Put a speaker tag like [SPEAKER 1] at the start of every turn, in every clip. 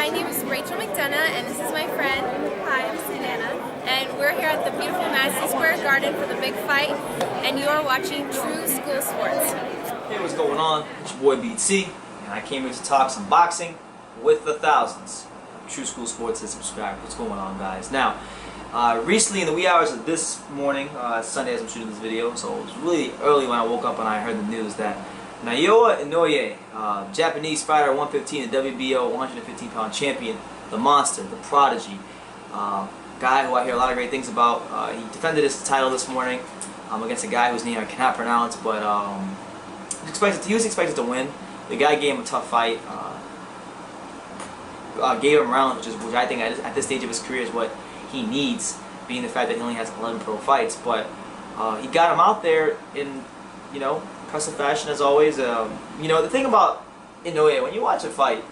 [SPEAKER 1] My name is Rachel McDonough, and this is my friend. Hi, I'm Susanna, and we're here at the beautiful Madison Square Garden for the big fight, and you are watching True School Sports.
[SPEAKER 2] Hey, what's going on? It's your boy BT, and I came here to talk some boxing with the thousands. True School Sports has subscribed. What's going on, guys? Now, recently in the wee hours of this morning, Sunday as I'm shooting this video, so it was really early when I woke up and I heard the news that Naoya Inoue, Japanese fighter, 115, the WBO 115-pound champion, the monster, the prodigy, guy who I hear a lot of great things about. He defended his title this morning against a guy whose name I cannot pronounce, but he was expected to win. The guy gave him a tough fight, gave him rounds, which I think at this stage of his career is what he needs, being the fact that he only has 11 pro fights. But he got him out there in, impressive fashion as always. The thing about Inoue, when you watch a fight,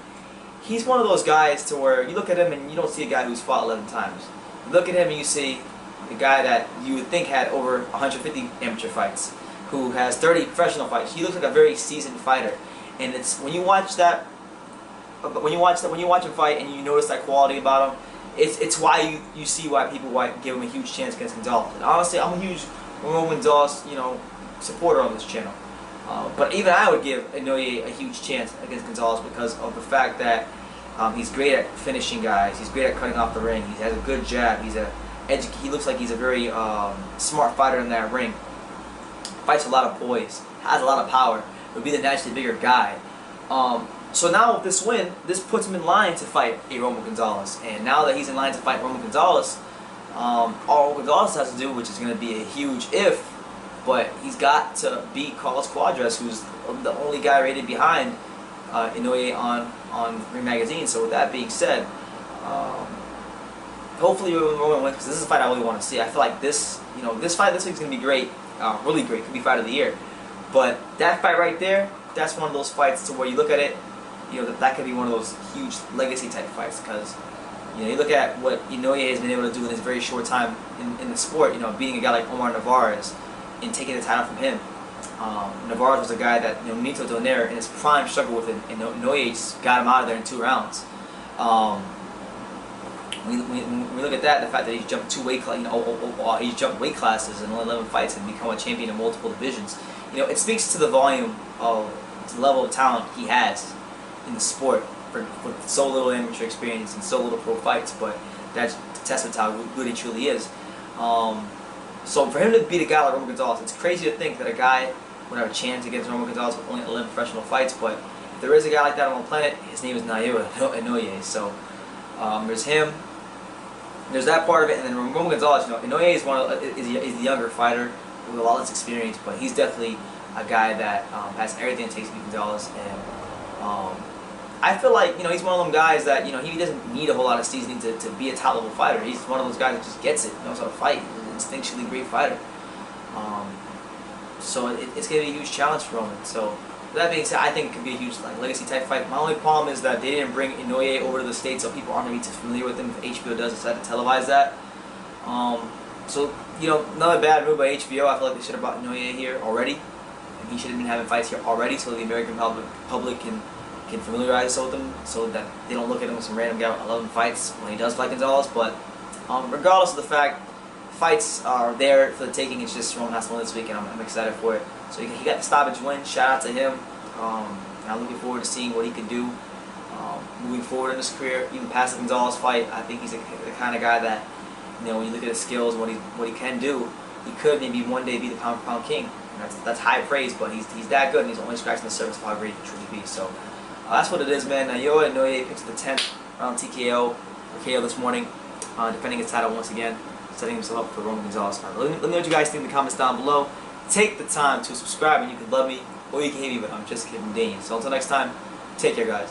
[SPEAKER 2] he's one of those guys to where you look at him and you don't see a guy who's fought 11 times. You look at him and you see a guy that you would think had over 150 amateur fights, who has 30 professional fights. He looks like a very seasoned fighter, and it's when you watch him fight and you notice that quality about him, it's why you see why people give him a huge chance against Gonzalez. And honestly, I'm a huge Roman Gonzalez, supporter on this channel. But even I would give Inoue a huge chance against Gonzalez because of the fact that he's great at finishing guys. He's great at cutting off the ring. He has a good jab. He looks like he's a very smart fighter in that ring. Fights a lot of poise. Has a lot of power. Would be the naturally bigger guy. So now with this win, this puts him in line to fight a Roman Gonzalez. And now that he's in line to fight Roman Gonzalez, all Gonzalez has to do, which is going to be a huge if, but he's got to beat Carlos Cuadras, who's the only guy rated behind Inoue on Ring Magazine. So with that being said, hopefully Roman wins, because this is a fight I really want to see. I feel like this fight this week is going to be great, really great. Could be fight of the year. But that fight right there, that's one of those fights to where you look at it, that could be one of those huge legacy type fights, because you look at what Inoue has been able to do in his very short time in the sport, beating a guy like Omar Narvaez and taking the title from him. Narvaez was a guy that Nito Donaire in his prime struggled with, and Inoue just got him out of there in 2 rounds. When we look at that, the fact that he's jumped he's jumped weight classes in 11 fights and become a champion in multiple divisions, it speaks to the volume of the level of talent he has in the sport for so little amateur experience and so little pro fights. But that's a testament to how good he truly is. So for him to beat a guy like Roman Gonzalez, it's crazy to think that a guy would have a chance against Roman Gonzalez with only 11 professional fights. But if there is a guy like that on the planet, his name is Naoya Inoue. So there's him. There's that part of it, and then Roman Gonzalez. Inoue is the younger fighter with a lot less experience, but he's definitely a guy that has everything it takes to beat Gonzalez. And I feel like he's one of them guys that he doesn't need a whole lot of seasoning to be a top level fighter. He's one of those guys that just gets it, knows how to fight. He's an instinctually great fighter. So it's gonna be a huge challenge for Roman. So with that being said, I think it could be a huge legacy type fight. My only problem is that they didn't bring Inoue over to the States, so people aren't gonna be too familiar with him if HBO does decide to televise that. So another bad move by HBO. I feel like they should have brought Inoue here already, and he should have been having fights here already, so the American public can familiarize us with him, so that they don't look at him as some random guy with 11 fights when he does fight Gonzalez. But regardless of the fact, fights are there for the taking. It's just Roman has to win this week, and I'm excited for it. So he got the stoppage win. Shout out to him. And I'm looking forward to seeing what he can do moving forward in his career, even past the Gonzalez fight. I think he's the kind of guy that, when you look at his skills, what he can do, he could maybe one day be the pound-for-pound king. And that's high praise, but he's that good, and he's only scratching the surface of how great he can truly be. So that's what it is, man. Naoya Inoue picks the 10th round TKO this morning, defending his title once again, setting himself up for Roman Gonzalez. Let me know what you guys think in the comments down below. Take the time to subscribe, and you can love me or you can hate me, but I'm just kidding, Dane. So until next time, take care, guys.